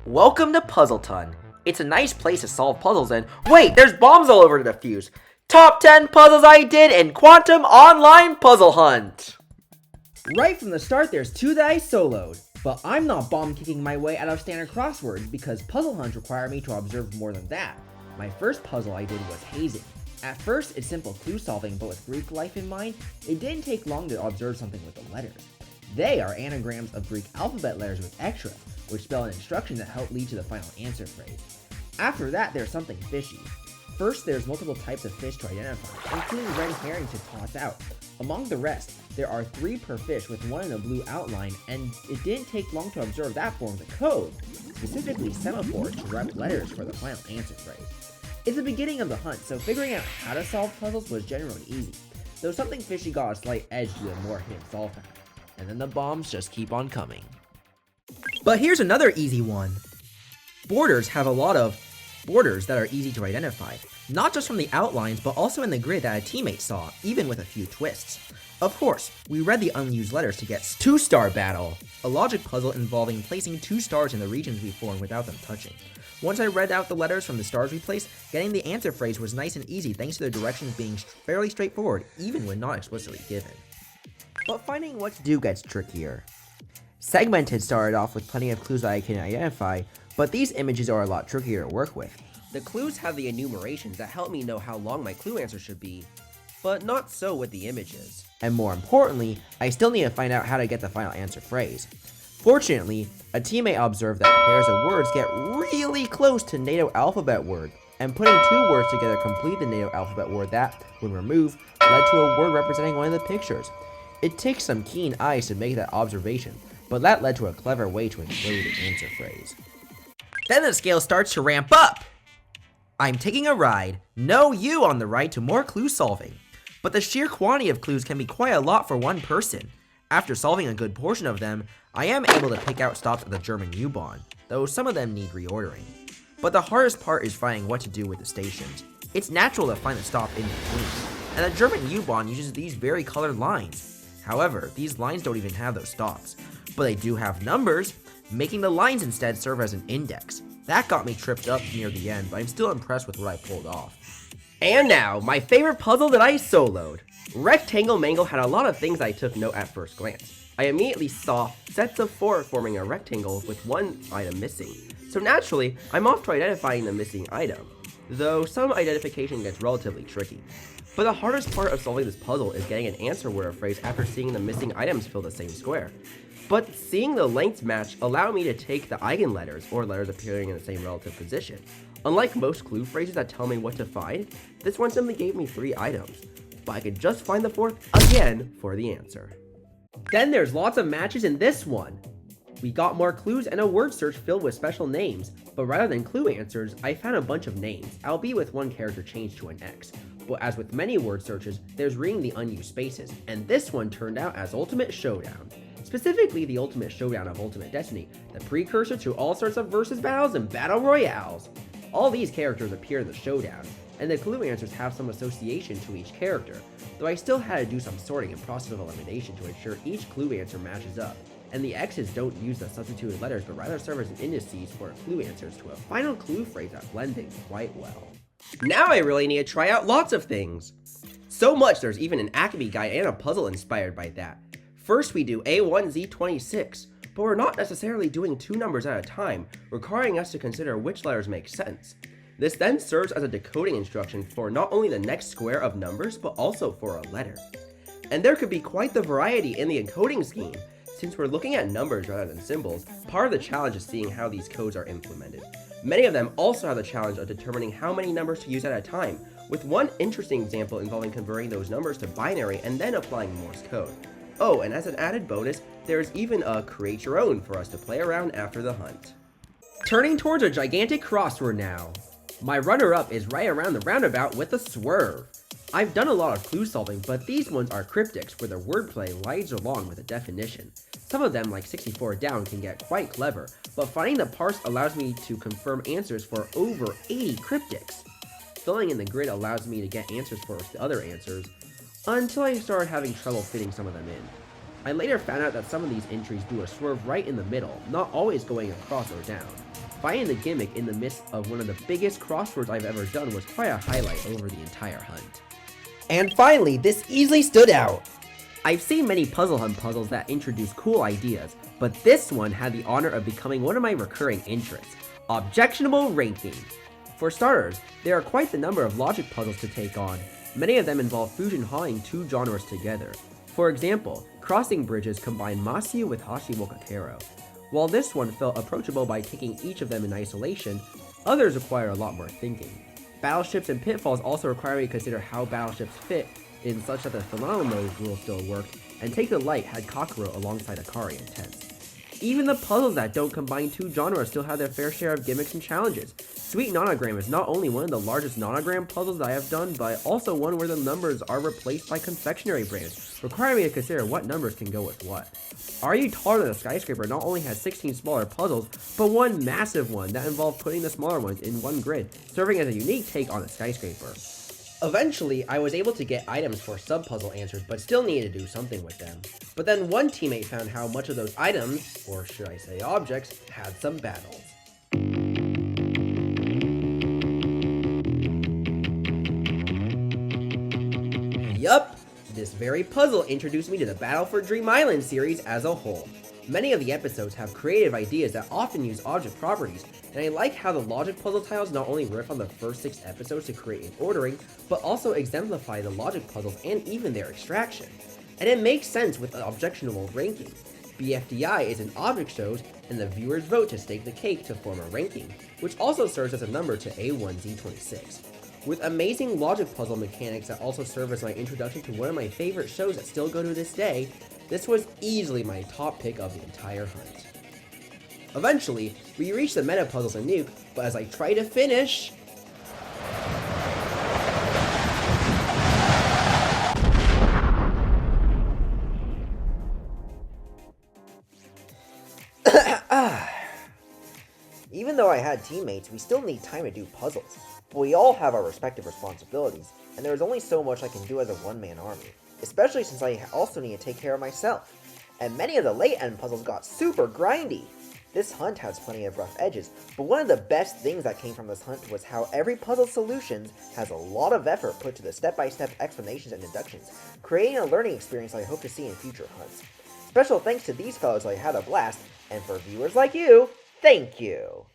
Welcome to Puzzleton. It's a nice place to solve puzzles and wait, there's bombs all over to defuse. Top 10 puzzles I did in Quantum Online Puzzle Hunt. Right from the start, there's 2 that I soloed. But I'm not bomb kicking my way out of standard crosswords because puzzle hunts require me to observe more than that. My first puzzle I did was hazing. At first, it's simple clue solving, but with Greek life in mind, it didn't take long to observe something with the letters. They are anagrams of Greek alphabet letters with extra, which spell an instruction that help lead to the final answer phrase. After that, there's something fishy. First, there's multiple types of fish to identify, including red herring to toss out. Among the rest, there are 3 per fish with 1 in a blue outline, and it didn't take long to observe that form of the code, specifically semaphores to wrap letters for the final answer phrase. It's the beginning of the hunt, so figuring out how to solve puzzles was generally easy, though something fishy got a slight edge to a more hidden solve pattern. And then the bombs just keep on coming. But here's another easy one. Borders have a lot of borders that are easy to identify, not just from the outlines, but also in the grid that a teammate saw, even with a few twists. Of course, we read the unused letters to get 2-star battle, a logic puzzle involving placing 2 stars in the regions we formed without them touching. Once I read out the letters from the stars we placed, getting the answer phrase was nice and easy thanks to the directions being fairly straightforward, even when not explicitly given. But finding what to do gets trickier. Segmented started off with plenty of clues that I can identify, but these images are a lot trickier to work with. The clues have the enumerations that help me know how long my clue answer should be, but not so with the images. And more importantly, I still need to find out how to get the final answer phrase. Fortunately, a teammate observed that pairs of words get really close to NATO alphabet word, and putting 2 words together complete the NATO alphabet word that, when removed, led to a word representing one of the pictures. It takes some keen eyes to make that observation, but that led to a clever way to encode the answer phrase. Then the scale starts to ramp up! I'm taking a ride, no you on the ride to more clue solving. But the sheer quantity of clues can be quite a lot for one person. After solving a good portion of them, I am able to pick out stops at the German U-Bahn, though some of them need reordering. But the hardest part is finding what to do with the stations. It's natural to find a stop in between, and the German U-Bahn uses these very colored lines. However, these lines don't even have those stops, but they do have numbers, making the lines instead serve as an index. That got me tripped up near the end, but I'm still impressed with what I pulled off. And now, my favorite puzzle that I soloed. Rectangle Mangle had a lot of things I took note at first glance. I immediately saw sets of 4 forming a rectangle with 1 item missing, so naturally, I'm off to identifying the missing item, though some identification gets relatively tricky. But the hardest part of solving this puzzle is getting an answer word or phrase after seeing the missing items fill the same square. But seeing the lengths match allowed me to take the eigenletters, or letters appearing in the same relative position. Unlike most clue phrases that tell me what to find, this one simply gave me 3 items, but I could just find the 4th again for the answer. Then there's lots of matches in this one. We got more clues and a word search filled with special names, but rather than clue answers, I found a bunch of names, albeit with 1 character changed to an X. But as with many word searches, there's reading the unused spaces, and this one turned out as Ultimate Showdown. Specifically the Ultimate Showdown of Ultimate Destiny, the precursor to all sorts of versus battles and battle royales. All these characters appear in the showdown, and the clue answers have some association to each character, though I still had to do some sorting and process of elimination to ensure each clue answer matches up, and the X's don't use the substituted letters but rather serve as indices for clue answers to a final clue phrase that blend things quite well. Now I really need to try out lots of things! So much there's even an Acme guide and a puzzle inspired by that. First we do A1Z26, but we're not necessarily doing 2 numbers at a time, requiring us to consider which letters make sense. This then serves as a decoding instruction for not only the next square of numbers, but also for a letter. And there could be quite the variety in the encoding scheme. Since we're looking at numbers rather than symbols, part of the challenge is seeing how these codes are implemented. Many of them also have the challenge of determining how many numbers to use at a time, with one interesting example involving converting those numbers to binary and then applying Morse code. Oh, and as an added bonus, there's even a create your own for us to play around after the hunt. Turning towards a gigantic crossword now. My runner-up is right around the roundabout with a swerve. I've done a lot of clue solving, but these ones are cryptics where the wordplay rides along with a definition. Some of them, like 64 down, can get quite clever, but finding the parse allows me to confirm answers for over 80 cryptics. Filling in the grid allows me to get answers for the other answers, until I started having trouble fitting some of them in. I later found out that some of these entries do a swerve right in the middle, not always going across or down. finding the gimmick in the midst of one of the biggest crosswords I've ever done was quite a highlight over the entire hunt. And finally, this easily stood out. I've seen many puzzle hunt puzzles that introduce cool ideas, but this one had the honor of becoming one of my recurring interests: objectionable ranking. For starters, there are quite the number of logic puzzles to take on. Many of them involve fusion-hawing two genres together. For example, crossing bridges combine Masu with Hashiwokakero. While this one felt approachable by taking each of them in isolation, others require a lot more thinking. Battleships and pitfalls also require me to consider how battleships fit in such that the phenomenal mode rule still worked, and Take the Light had Kakuro alongside Akari and Tense. Even the puzzles that don't combine two genres still have their fair share of gimmicks and challenges. Sweet Nonogram is not only one of the largest nonogram puzzles I have done, but also one where the numbers are replaced by confectionery brands, requiring me to consider what numbers can go with what. Are You Taller Than a Skyscraper not only has 16 smaller puzzles, but one massive one that involved putting the smaller ones in one grid, serving as a unique take on a skyscraper. Eventually, I was able to get items for sub-puzzle answers, but still needed to do something with them. But then one teammate found how much of those items, or should I say objects, had some battles. Yup, this very puzzle introduced me to the Battle for Dream Island series as a whole. Many of the episodes have creative ideas that often use object properties, and I like how the logic puzzle tiles not only riff on the first 6 episodes to create an ordering, but also exemplify the logic puzzles and even their extraction. And it makes sense with objectionable ranking. BFDI is an object shows, and the viewers vote to stake the cake to form a ranking, which also serves as a number to A1Z26. With amazing logic puzzle mechanics that also serve as my introduction to one of my favorite shows that still go to this day, this was easily my top pick of the entire hunt. Eventually, we reached the meta puzzles in Nuke, but as I try to finish... Even though I had teammates, we still need time to do puzzles. But we all have our respective responsibilities, and there is only so much I can do as a one-man army, especially since I also need to take care of myself. And many of the late-end puzzles got super grindy. This hunt has plenty of rough edges, but one of the best things that came from this hunt was how every puzzle solutions has a lot of effort put to the step-by-step explanations and deductions, creating a learning experience I hope to see in future hunts. Special thanks to these fellows, I had a blast, and for viewers like you, thank you!